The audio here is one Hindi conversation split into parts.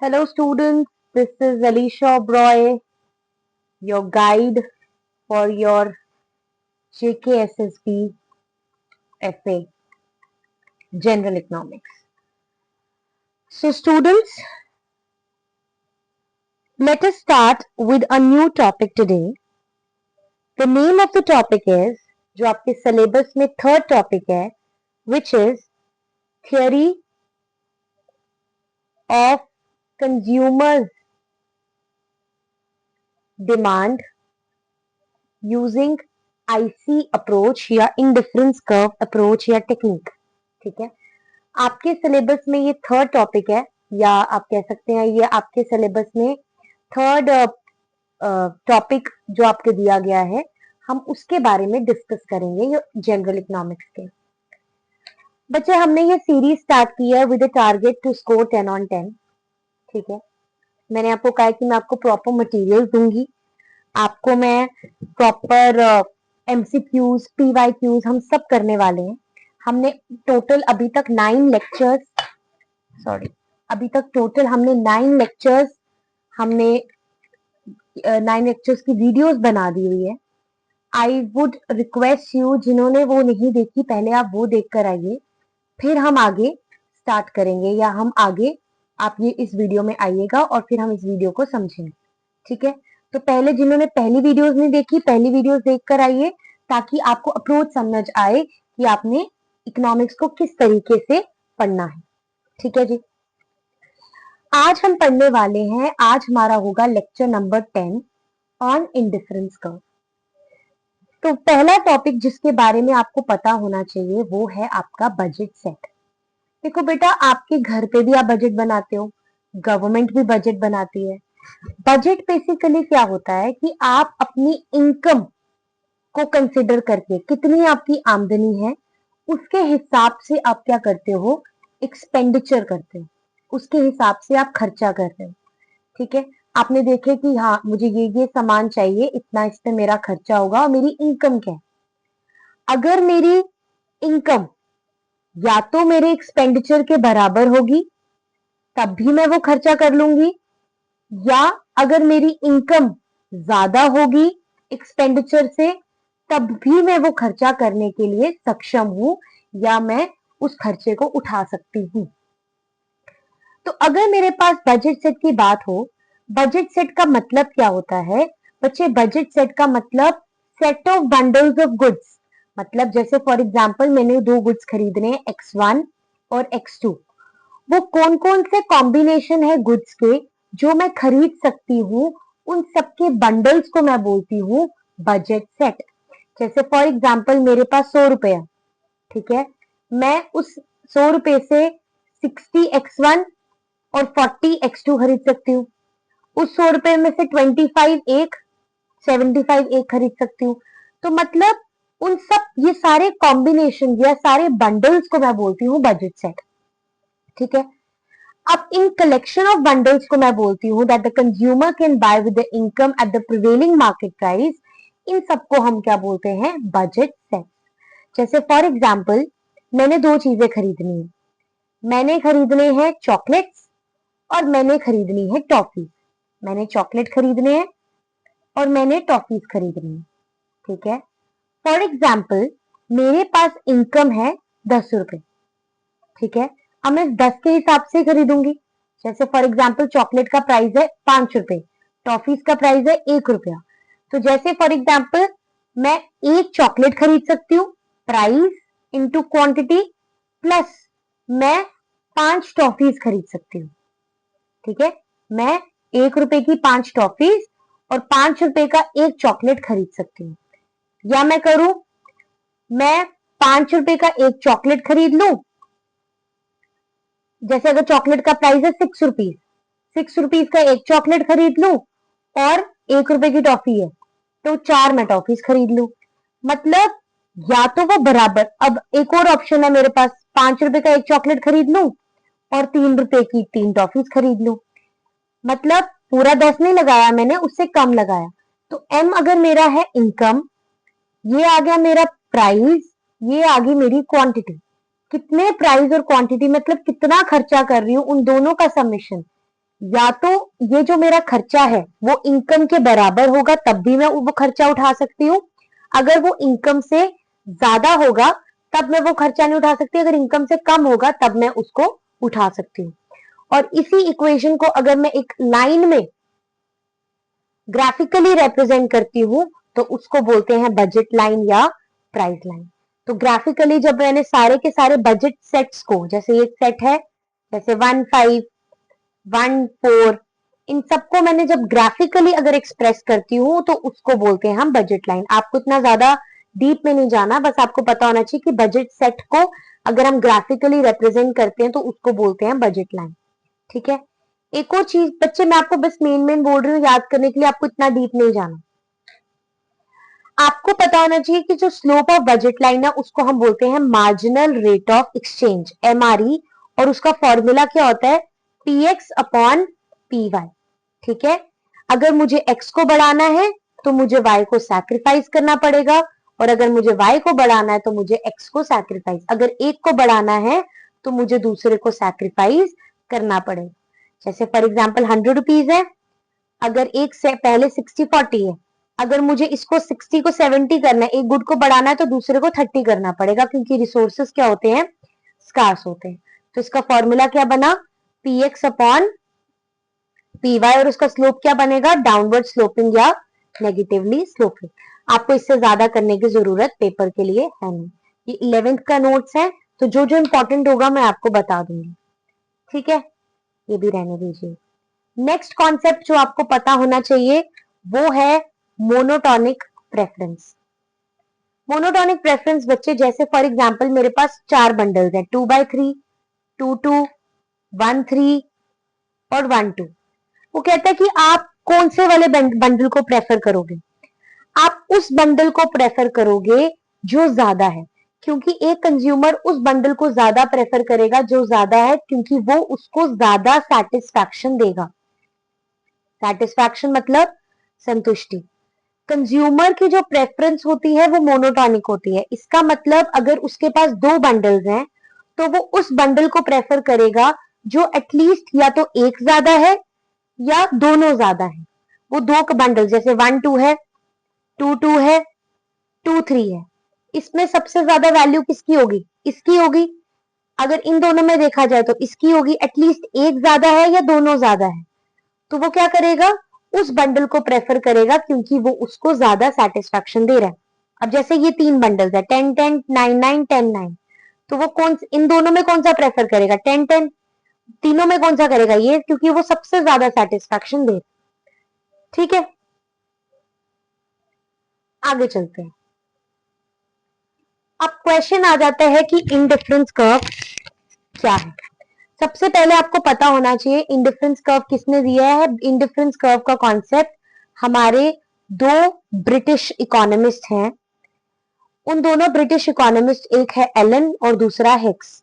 Hello students, this is Alicia Broy, your guide for your JKSSB FA General Economics. So students, let us start with a new topic today. The name of the topic is, जो आपके syllabus में third topic है, which is Theory of Consumers Demand Using IC approach या Indifference Curve approach या technique. ठीक है, आपके सिलेबस में ये थर्ड टॉपिक है, या आप कह सकते हैं ये आपके सिलेबस में थर्ड टॉपिक जो आपको दिया गया है, हम उसके बारे में डिस्कस करेंगे ये जनरल इकोनॉमिक्स के। बच्चे, हमने ये सीरीज स्टार्ट की है with target to score 10 on 10। ठीक है, मैंने आपको कहा कि मैं आपको प्रॉपर मटेरियल दूंगी, आपको मैं प्रॉपर MCQs, PYQs हम सब करने वाले हैं। हमने टोटल अभी तक 9 लेक्चर्स हमने 9 लेक्चर्स की वीडियोस बना दी हुई है। आई वुड रिक्वेस्ट यू, जिन्होंने वो नहीं देखी पहले आप वो देख कर आइए, फिर हम आगे स्टार्ट करेंगे, या हम आगे आप ये इस वीडियो में आइएगा और फिर हम इस वीडियो को समझेंगे। ठीक है, तो पहले जिन्होंने पहली वीडियोस नहीं देखी, पहली वीडियोस देख कर आइए, ताकि आपको अप्रोच समझ आए कि आपने इकोनॉमिक्स को किस तरीके से पढ़ना है। ठीक है जी, आज हम पढ़ने वाले हैं, आज हमारा होगा lecture number 10 on indifference curve. तो पहला टॉपिक जिसके बारे में आपको पता होना चाहिए वो है आपका बजट सेट। देखो बेटा, आपके घर पे भी आप बजट बनाते हो, गवर्नमेंट भी बजट बनाती है। बजट बेसिकली क्या होता है कि आप अपनी इनकम को कंसिडर करके, कितनी आपकी आमदनी है उसके हिसाब से आप क्या करते हो, एक्सपेंडिचर करते हो, उसके हिसाब से आप खर्चा कर रहे हो। ठीक है, आपने देखे कि हाँ मुझे ये सामान चाहिए, इतना इस पे मेरा खर्चा होगा, और मेरी इनकम क्या है। अगर मेरी इनकम या तो मेरे एक्सपेंडिचर के बराबर होगी तब भी मैं वो खर्चा कर लूंगी, या अगर मेरी इनकम ज्यादा होगी एक्सपेंडिचर से तब भी मैं वो खर्चा करने के लिए सक्षम हूं, या मैं उस खर्चे को उठा सकती हूं। तो अगर मेरे पास बजट सेट की बात हो, बजट सेट का मतलब क्या होता है बच्चे? बजट सेट का मतलब set of bundles of goods. मतलब जैसे फॉर एग्जांपल मैंने 2 गुड्स खरीदने हैं, X1 और X2। वो कौन कौन से कॉम्बिनेशन है गुड्स के जो मैं खरीद सकती हूँ, उन सबके बंडल्स को मैं बोलती हूँ बजट सेट। जैसे फॉर एग्जांपल मेरे पास 100 रुपए है, ठीक है, मैं उस 100 रुपए से 60 X1 और 40 X2 खरीद सकती हूँ। उस 100 रुपए में से 25 एक, 75 एक खरीद सकती हूँ। तो मतलब उन सब ये सारे कॉम्बिनेशन या सारे बंडल्स को मैं बोलती हूँ बजट सेट। ठीक है, अब इन कलेक्शन ऑफ बंडल्स को मैं बोलती हूँ that the consumer can buy with the income at the prevailing market price. इन सबको हम क्या बोलते हैं? Budget set. जैसे फॉर एग्जाम्पल मैंने 2 चीजें खरीदनी है, मैंने खरीदने हैं चॉकलेट्स और मैंने खरीदनी है टॉफी। मैंने चॉकलेट खरीदने हैं और मैंने टॉफीज खरीदनी है। ठीक है, फॉर एग्जाम्पल मेरे पास इनकम है 10 रुपए। ठीक है, अब मैं 10 के हिसाब से खरीदूंगी। जैसे फॉर एग्जाम्पल चॉकलेट का प्राइस है 5 रुपए, टॉफीज का प्राइस है 1 रुपया। तो जैसे फॉर एग्जाम्पल मैं एक चॉकलेट खरीद सकती हूँ, प्राइस इंटू क्वांटिटी, प्लस मैं 5 टॉफीज खरीद सकती हूँ। ठीक है, मैं 1 रुपए की 5 टॉफीज और 5 रुपए का एक चॉकलेट खरीद सकती हूँ। या मैं करूं, मैं 5 रुपए का एक चॉकलेट खरीद लूं। जैसे अगर चॉकलेट का प्राइस है 6 रुपीज, 6 रुपीज का एक चॉकलेट खरीद लूं और 1 रुपए की टॉफी है तो 4 मैं टॉफीज खरीद लूं। मतलब या तो वो बराबर, अब एक और ऑप्शन है मेरे पास, 5 रुपए का एक चॉकलेट खरीद लूं और 3 रुपए की 3 टॉफीज खरीद लूं। मतलब पूरा 10 नहीं लगाया मैंने, उससे कम लगाया। तो एम अगर मेरा है इनकम, ये आ गया मेरा प्राइस, ये आ गई मेरी क्वांटिटी। कितने प्राइस और क्वांटिटी मतलब कितना खर्चा कर रही हूं, उन दोनों का समेशन, या तो ये जो मेरा खर्चा है वो इनकम के बराबर होगा तब भी मैं वो खर्चा उठा सकती हूँ, अगर वो इनकम से ज्यादा होगा तब मैं वो खर्चा नहीं उठा सकती, अगर इनकम से कम होगा तब मैं उसको उठा सकती हूँ। और इसी इक्वेशन को अगर मैं एक लाइन में ग्राफिकली रिप्रेजेंट करती हूँ तो उसको बोलते हैं बजट लाइन या प्राइस लाइन। तो ग्राफिकली जब मैंने सारे के सारे बजट सेट्स को, जैसे एक सेट है जैसे 1, 5, 1, 4, इन सबको मैंने जब ग्राफिकली अगर एक्सप्रेस करती हूँ तो उसको बोलते हैं हम बजट लाइन। आपको इतना ज्यादा डीप में नहीं जाना, बस आपको पता होना चाहिए कि बजट सेट को अगर हम ग्राफिकली रिप्रेजेंट करते हैं तो उसको बोलते हैं बजट लाइन। ठीक है। एक और चीज बच्चे, मैं आपको बस मेन बोल रही हूँ याद करने के लिए, आपको इतना डीप नहीं जाना। आपको पता होना चाहिए कि जो स्लोप ऑफ बजट लाइन है उसको हम बोलते हैं marginal rate of exchange, MRE, और उसका फॉर्मूला क्या होता है, पीएक्स अपॉन पीवाई। ठीक है। अगर मुझे एक्स को बढ़ाना है तो मुझे वाई को सैक्रिफाइस करना पड़ेगा, और अगर मुझे वाई को बढ़ाना है तो मुझे एक्स को सैक्रिफाइस, अगर एक को बढ़ाना है तो मुझे दूसरे को सैक्रिफाइस करना पड़ेगा। जैसे फॉर एग्जाम्पल 100 रुपीज है, अगर एक से पहले 60-40 है, अगर मुझे इसको 60 को 70 करना है, एक गुड को बढ़ाना है तो दूसरे को 30 करना पड़ेगा, क्योंकि रिसोर्सेस क्या होते हैं, स्कार्स होते हैं। तो इसका फॉर्मूला क्या बना, p x upon p y, और उसका स्लोप क्या बनेगा, डाउनवर्ड स्लोपिंग या नेगेटिवली स्लोपिंग। आपको इससे ज्यादा करने की जरूरत पेपर के लिए है नहीं, ये 11th का नोट्स है, तो जो जो इंपॉर्टेंट होगा मैं आपको बता दूंगी। ठीक है, ये भी रहने दीजिए। नेक्स्ट कॉन्सेप्ट जो आपको पता होना चाहिए वो है मोनोटोनिक प्रेफरेंस। मोनोटोनिक प्रेफरेंस बच्चे, जैसे फॉर एग्जांपल मेरे पास 4 बंडल्स हैं, 2x3, 2, 1, 3 और 1, 2। वो कहता है कि आप कौन से वाले बंडल को प्रेफर करोगे। आप उस बंडल को प्रेफर करोगे जो ज्यादा है, क्योंकि एक कंज्यूमर उस बंडल को ज्यादा प्रेफर करेगा जो ज्यादा है, क्योंकि वो उसको ज्यादा सेटिस्फैक्शन देगा। सेटिस्फैक्शन मतलब संतुष्टि। कंज्यूमर की जो प्रेफरेंस होती है वो मोनोटॉनिक होती है। इसका मतलब अगर उसके पास 2 बंडल्स हैं तो वो उस बंडल को प्रेफर करेगा जो एटलीस्ट या तो एक ज्यादा है या दोनों ज्यादा है। वो 2 बंडल जैसे 1, 2 है, 2, 2 है, 2, 3 है, इसमें सबसे ज्यादा वैल्यू किसकी होगी, इसकी होगी। अगर इन दोनों में देखा जाए तो इसकी होगी, एटलीस्ट एक ज्यादा है या दोनों ज्यादा है, तो वो क्या करेगा, उस बंडल को प्रेफर करेगा क्योंकि वो उसको ज्यादा सेटिस्फैक्शन दे रहा है। अब जैसे ये 3 बंडल्स है, 10, 10, 9, 9, 10, 9, तो वो कौन, इन दोनों में कौन सा प्रेफर करेगा, 10, 10। तीनों में कौन सा करेगा, ये, क्योंकि वो सबसे ज्यादा सेटिस्फैक्शन दे। ठीक है, आगे चलते हैं। अब क्वेश्चन आ जाता है कि इंडिफरेंस कर्व क्या है। सबसे पहले आपको पता होना चाहिए इंडिफरेंस कर्व किसने दिया है। इंडिफरेंस कर्व का कॉन्सेप्ट हमारे 2 ब्रिटिश इकोनॉमिस्ट हैं। उन दोनों ब्रिटिश इकोनॉमिस्ट, एक है एलन और दूसरा हिक्स।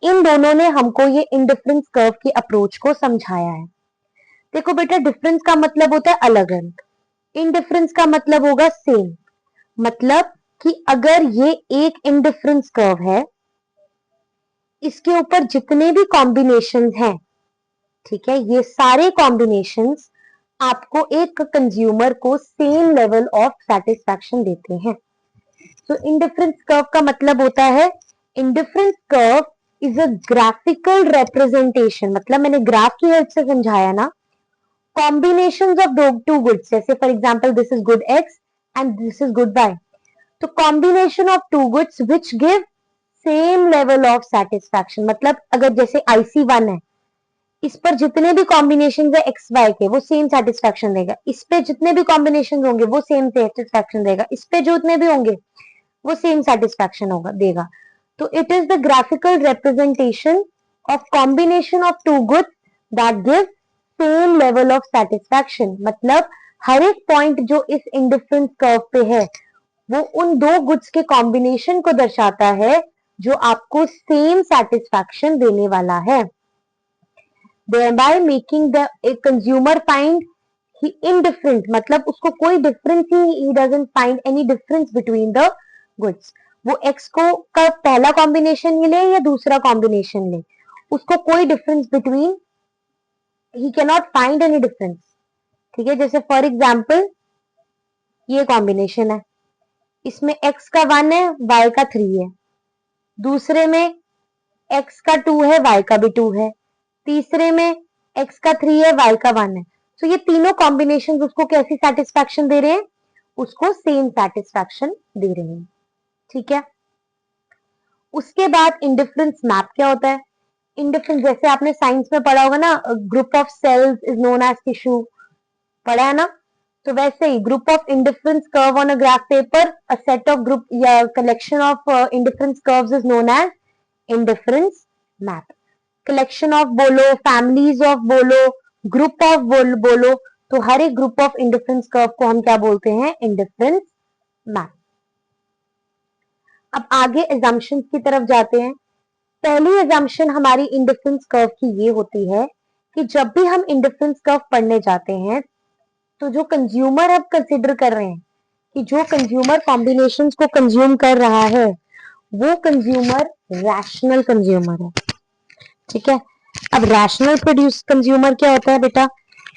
इन दोनों ने हमको ये इंडिफरेंस कर्व की अप्रोच को समझाया है। देखो बेटा, डिफरेंस का मतलब होता है अलग अलग, इनडिफरेंस का मतलब होगा सेम। मतलब कि अगर ये एक इंडिफरेंस कर्व है, इसके ऊपर जितने भी कॉम्बिनेशंस हैं, ठीक है, ये सारे कॉम्बिनेशंस आपको एक कंज्यूमर को सेम लेवल ऑफ सेटिस्फैक्शन देते हैं। तो इंडिफरेंस कर्व का मतलब होता है, indifference curve is a graphical representation, मतलब मैंने ग्राफ की हेल्प से समझाया ना, कॉम्बिनेशन ऑफ 2 गुड्स, जैसे for example this is good x and this is good y, तो combination of 2 goods which give same level of satisfaction. मतलब अगर जैसे IC1 है, इस पर जितने भी कॉम्बिनेशन है एक्स वाई के वो सेम सेटिस्फैक्शन देगा, इस पे जितने भी कॉम्बिनेशन होंगे वो सेम सेटिस्फैक्शन देगा, इस पे जो उतने भी होंगे वो सेम सेटिस्फैक्शन होगा देगा। तो it is the graphical representation of combination of 2 goods that give same level of satisfaction. मतलब हर एक पॉइंट जो इस इंडिफरेंस कर्व पे है वो उन 2 गुड्स के कॉम्बिनेशन को दर्शाता है जो आपको सेम सेटिस्फैक्शन देने वाला है। thereby making the a consumer find he indifferent, मतलब उसको कोई difference he, he doesn't find any difference between the goods। वो एक्स को का पहला कॉम्बिनेशन ही ले या दूसरा कॉम्बिनेशन ले, उसको कोई difference between he can not find any difference. ठीक है, जैसे फॉर एग्जाम्पल ये कॉम्बिनेशन है, इसमें x का 1 है, y का 3 है, दूसरे में x का 2 है, y का भी 2 है, तीसरे में x का 3 है, y का 1 है। तो ये तीनों कॉम्बिनेशन उसको कैसी सेटिस्फैक्शन दे रहे हैं? उसको सेम सेटिस्फैक्शन दे रहे हैं। ठीक है, उसके बाद इंडिफरेंस मैप क्या होता है? इंडिफरेंस जैसे आपने साइंस में पढ़ा होगा ना, group of cells is known as tissue, पढ़ा है ना? तो वैसे ही group of indifference curve on a graph paper, a set of group या collection of indifference curves is known as indifference map. Collection of बोलो, फैमिलीज ऑफ बोलो, ग्रुप ऑफ बोलो, तो हर एक ग्रुप ऑफ इंडिफरेंस कर्व को हम क्या बोलते हैं? Indifference map. अब आगे एजम्पशंस की तरफ जाते हैं। पहली एजम्पशन हमारी इंडिफरेंस कर्व की ये होती है कि जब भी हम इंडिफरेंस कर्व पढ़ने जाते हैं तो जो कंज्यूमर अब कंसिडर कर रहे हैं कि जो कंज्यूमर कॉम्बिनेशंस को कंज्यूम कर रहा है वो कंज्यूमर रैशनल कंज्यूमर है। ठीक है, अब रैशनल प्रोड्यूस कंज्यूमर क्या होता है बेटा?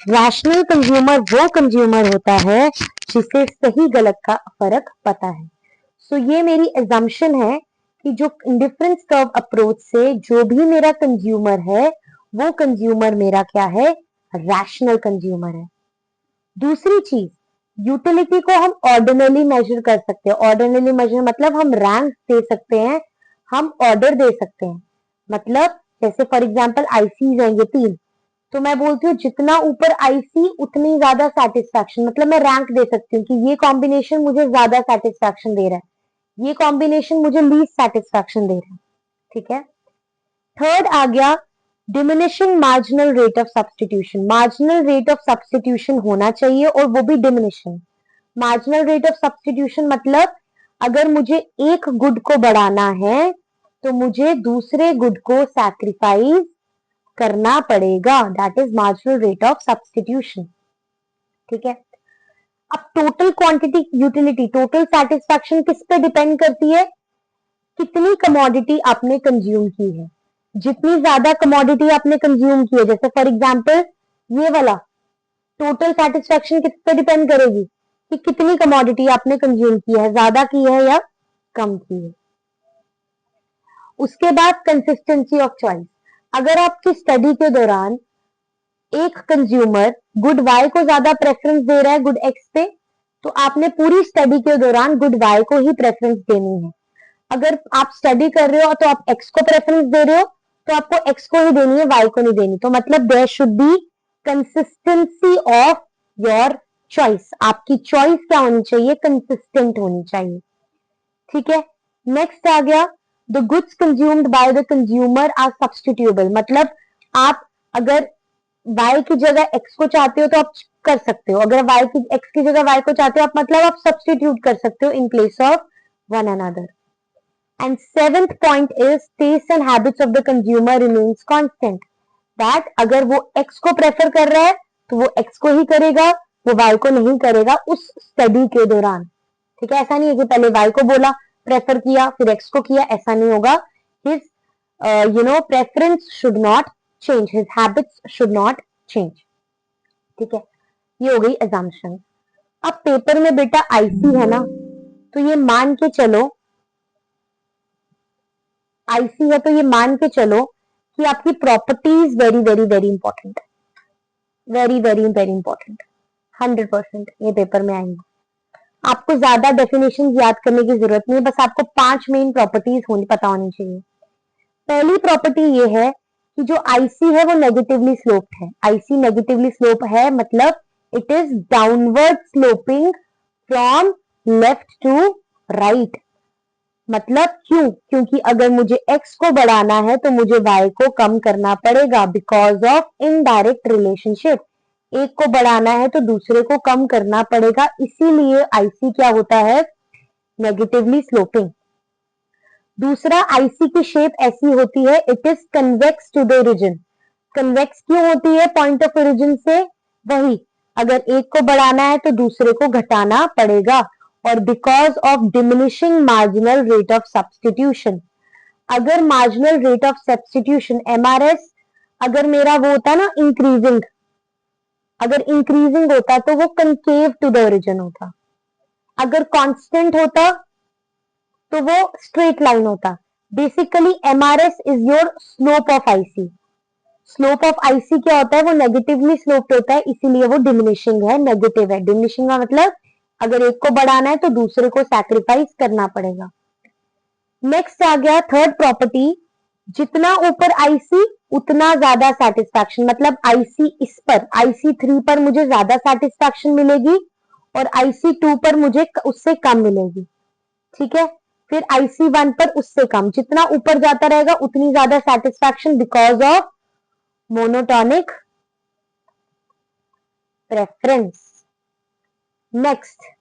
रैशनल कंज्यूमर वो कंज्यूमर होता है जिसे सही गलत का फर्क पता है। सो ये मेरी एजम्पशन है कि जो इंडिफरेंस कर्व अप्रोच से जो भी मेरा कंज्यूमर है वो कंज्यूमर मेरा क्या है? रैशनल कंज्यूमर है। दूसरी चीज, यूटिलिटी को हम ऑर्डिनली मेजर कर सकते हैं। ऑर्डिनली मेजर मतलब हम रैंक दे सकते हैं, हम ऑर्डर दे सकते हैं। मतलब जैसे फॉर एग्जांपल आईसीज हैं ये 3, तो मैं बोलती हूँ जितना ऊपर आईसी उतनी ज्यादा सेटिस्फैक्शन, मतलब मैं रैंक दे सकती हूँ कि ये कॉम्बिनेशन मुझे ज्यादा सेटिस्फैक्शन दे रहा है, ये कॉम्बिनेशन मुझे लीस्ट सेटिस्फैक्शन दे रहा है। ठीक है, थर्ड आ गया diminishing marginal rate of substitution. Marginal rate of substitution होना चाहिए और वो भी diminishing. Marginal rate of substitution मतलब अगर मुझे एक गुड को बढ़ाना है तो मुझे दूसरे गुड को सैक्रिफाइस करना पड़ेगा, that is marginal rate of substitution. ठीक है, अब total quantity utility, total satisfaction किस पे डिपेंड करती है? कितनी कमोडिटी आपने कंज्यूम की है। जितनी ज्यादा कमोडिटी आपने कंज्यूम की है, जैसे फॉर एग्जांपल ये वाला, टोटल सेटिस्फैक्शन किस पे डिपेंड करेगी कि कितनी कमोडिटी आपने कंज्यूम की है, ज्यादा की है या कम की है। उसके बाद कंसिस्टेंसी ऑफ चॉइस। अगर आपकी स्टडी के दौरान एक कंज्यूमर गुड वाई को ज्यादा प्रेफरेंस दे रहा है गुड एक्स पे, तो आपने पूरी स्टडी के दौरान गुड वाई को ही प्रेफरेंस देनी है। अगर आप स्टडी कर रहे हो तो आप एक्स को प्रेफरेंस दे रहे हो तो आपको एक्स को ही देनी है, वाई को नहीं देनी। तो मतलब there should be consistency of your choice. आपकी चॉइस क्या होनी चाहिए? कंसिस्टेंट होनी चाहिए। ठीक है, नेक्स्ट आ गया the goods consumed by the consumer are substitutable. मतलब आप अगर y की जगह x को चाहते हो तो आप कर सकते हो, अगर x की जगह y को चाहते हो आप, मतलब आप सब्सटीट्यूट कर सकते हो in place of one another. And seventh point is taste and habits of the consumer remains constant. That अगर वो X को प्रेफर कर रहा है तो वो X को ही करेगा, वो Y को नहीं करेगा उस स्टडी के दौरान। ठीक है, ऐसा नहीं है कि पहले Y को बोला, प्रेफर किया, फिर X को किया, ऐसा नहीं होगा। His preference should not change, his habits should not change. ठीक है, ये हो गई assumption। अब पेपर में बेटा IC है ना, तो ये मान के चलो आईसी है, तो ये मान के चलो कि आपकी properties very very very important, very very very important, 100% ये पेपर में आएंगे। आपको ज्यादा डेफिनेशन याद करने की जरूरत नहीं है, बस आपको 5 मेन प्रॉपर्टीज पता होनी चाहिए। पहली प्रॉपर्टी ये है कि जो आईसी है वो नेगेटिवली स्लोप्ड है। आईसी नेगेटिवली स्लोप है मतलब it is downward sloping from left to right. मतलब क्यों? क्योंकि अगर मुझे x को बढ़ाना है तो मुझे y को कम करना पड़ेगा, बिकॉज ऑफ इनडायरेक्ट रिलेशनशिप। एक को बढ़ाना है तो दूसरे को कम करना पड़ेगा, इसीलिए आईसी क्या होता है? Negatively sloping. दूसरा, आईसी की शेप ऐसी होती है, it is convex to the origin. Convex क्यों होती है पॉइंट ऑफ ओरिजिन से? वही, अगर एक को बढ़ाना है तो दूसरे को घटाना पड़ेगा, और because of diminishing marginal rate of substitution. अगर marginal rate of substitution MRS अगर मेरा वो होता ना इंक्रीजिंग, अगर इंक्रीजिंग होता तो वो कंकेव टू द ओरिजिन होता, अगर कांस्टेंट होता तो वो स्ट्रेट लाइन होता। Basically MRS is your slope of IC. Slope of IC क्या होता है, वो नेगेटिवली स्लोप्ड होता है, इसीलिए वो डिमिनिशिंग है, नेगेटिव है। डिमिनिशिंग का मतलब अगर एक को बढ़ाना है तो दूसरे को सैक्रिफाइस करना पड़ेगा। नेक्स्ट आ गया थर्ड प्रॉपर्टी, जितना ऊपर आईसी उतना ज्यादा सेटिस्फैक्शन, मतलब आईसी इस पर, आईसी 3 पर मुझे ज्यादा सेटिस्फैक्शन मिलेगी और आईसी 2 पर मुझे उससे कम मिलेगी। ठीक है, फिर आईसी 1 पर उससे कम, जितना ऊपर जाता रहेगा उतनी ज्यादा satisfaction because of monotonic preference. Next,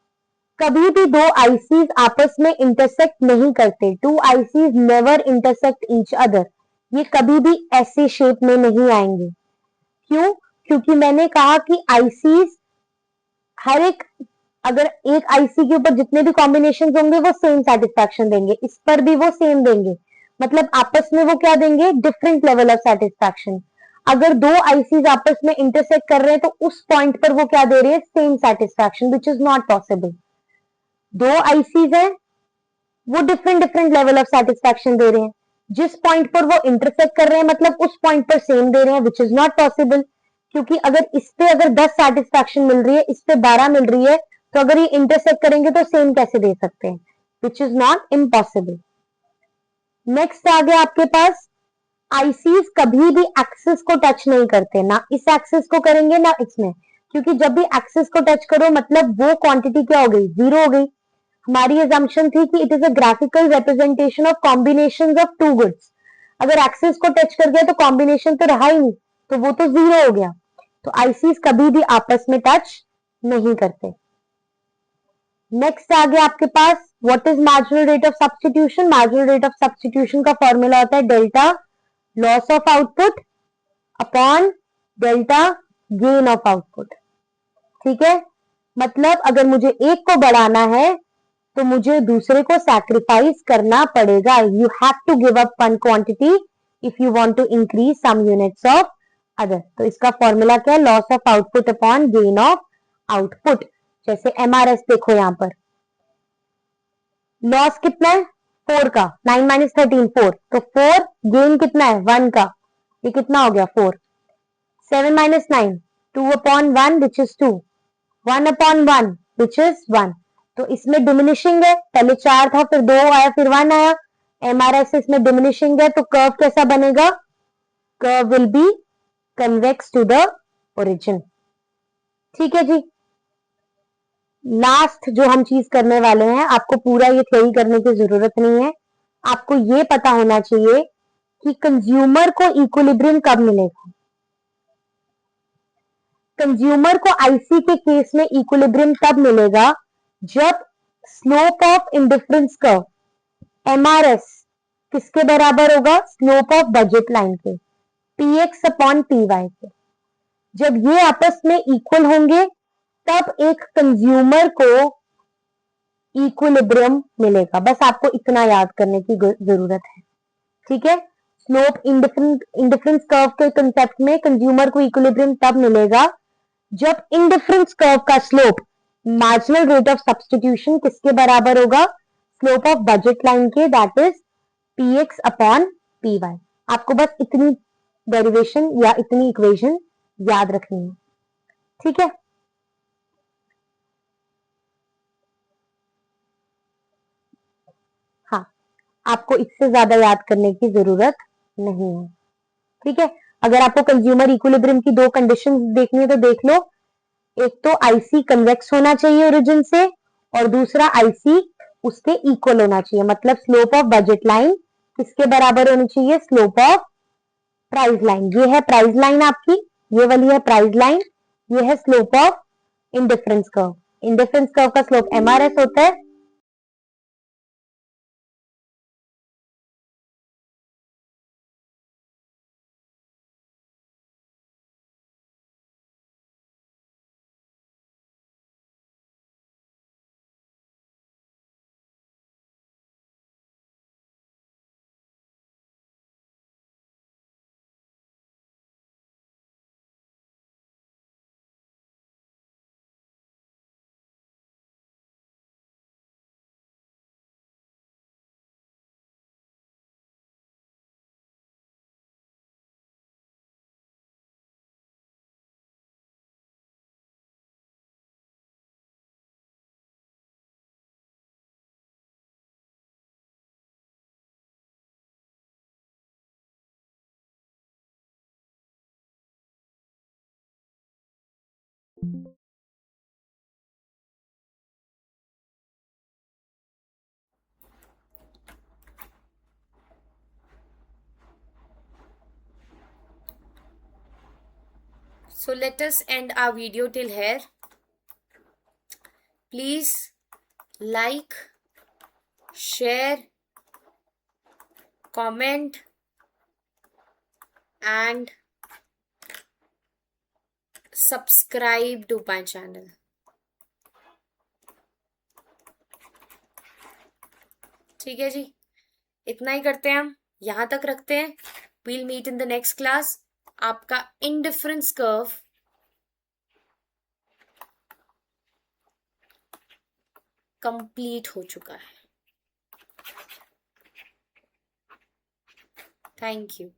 कभी भी दो आईसीज आपस में इंटरसेक्ट नहीं करते। Two ICs never intersect each other. ये कभी भी ऐसे शेप में नहीं आएंगे। क्यों? क्योंकि मैंने कहा कि आईसीज हर एक, अगर एक आईसी के ऊपर जितने भी कॉम्बिनेशन होंगे वो सेम सेटिस्फैक्शन देंगे, इस पर भी वो सेम देंगे, मतलब आपस में वो क्या देंगे, डिफरेंट लेवल ऑफ सेटिस्फैक्शन। अगर दो आईसीज आपस में इंटरसेक्ट कर रहे हैं तो उस पॉइंट पर वो क्या दे रहे हैं, same satisfaction, which is not possible. दो आईसीज है, वो different different level of satisfaction दे रहे हैं, जिस पॉइंट पर वो इंटरसेक्ट कर रहे हैं मतलब उस पॉइंट पर सेम दे रहे हैं, विच इज नॉट पॉसिबल। क्योंकि अगर इस पे अगर 10 सेटिस्फैक्शन मिल रही है, इस पे 12 मिल रही है, तो अगर ये इंटरसेक्ट करेंगे तो सेम कैसे दे सकते हैं, which is not impossible. Next आ गया आपके पास, आईसीज कभी भी एक्सिस को टच नहीं करते, ना इस एक्सिस को करेंगे ना इसमें, क्योंकि जब भी एक्सिस को टच करो मतलब वो क्वांटिटी क्या हो गई, जीरो हो गई। हमारी assumption थी कि it is a graphical representation of combination of two goods. अगर एक्सिस को टच कर गया तो कॉम्बिनेशन तो रहा ही नहीं, तो वो तो जीरो हो गया। तो आईसीज कभी भी आपस में टच नहीं करते। नेक्स्ट आ गया आपके पास, what is marginal rate of substitution. Marginal rate of substitution का फॉर्मूला होता है delta loss of output upon delta gain of output. ठीक है, मतलब अगर मुझे एक को बढ़ाना है तो मुझे दूसरे को सैक्रिफाइस करना पड़ेगा। You have to give up one quantity if you want to increase some units of other. तो इसका फॉर्मूला क्या है, loss of output upon gain of output. जैसे एमआरएस देखो यहां पर, लॉस कितना है 4 का, 9 माइनस 13 4, तो 4, गेन कितना है 1 का, ये कितना हो गया 4। 7 minus 9, 2 upon 1 which is 2, 1 upon 1 which is 1। तो इसमें डिमिनिशिंग है, पहले 4 था फिर 2 आया फिर 1 आया। एमआरएस इसमें डिमिनिशिंग है तो कर्व कैसा बनेगा, curve will be convex to the origin. ठीक है जी, लास्ट जो हम चीज करने वाले हैं, आपको पूरा ये थ्योरी करने की जरूरत नहीं है, आपको ये पता होना चाहिए कि कंज्यूमर को इक्विलिब्रियम कब मिलेगा। कंज्यूमर को आईसी के केस में इक्विलिब्रियम तब मिलेगा जब slope of indifference curve MRS किसके बराबर होगा, स्लोप ऑफ बजट लाइन के, पीएक्स अपॉन पीवाई के। जब ये आपस में इक्वल होंगे तब एक कंज्यूमर को इक्विलिब्रियम मिलेगा। बस आपको इतना याद करने की जरूरत है। ठीक है, स्लोप इंडिफरेंस कर्व के कंसेप्ट में कंज्यूमर को इक्विलिब्रियम तब मिलेगा जब इंडिफरेंस कर्व का slope marginal rate of substitution किसके बराबर होगा, स्लोप ऑफ बजट लाइन के, that is px upon py। आपको बस इतनी डेरिवेशन या इतनी इक्वेशन याद रखनी है। ठीक है, हाँ, आपको इससे ज्यादा याद करने की जरूरत नहीं है। ठीक है, अगर आपको कंज्यूमर इक्विलिब्रियम की दो कंडीशंस देखनी है तो देख लो, एक तो आईसी कन्वेक्स होना चाहिए ओरिजिन से और दूसरा आईसी उसके इक्वल होना चाहिए, मतलब स्लोप ऑफ बजट लाइन किसके बराबर होनी चाहिए, स्लोप ऑफ प्राइस लाइन। ये है प्राइस लाइन आपकी, ये वाली है प्राइस लाइन, ये है slope of indifference curve. Indifference curve का स्लोप एमआरएस होता है, So let us end our video till here. Please like, share, comment, and subscribe to my channel. ठीक है जी, इतना ही करते हैं, हम यहां तक रखते हैं. We'll meet in the next class. आपका इंडिफरेंस कर्व कंप्लीट हो चुका है. Thank you.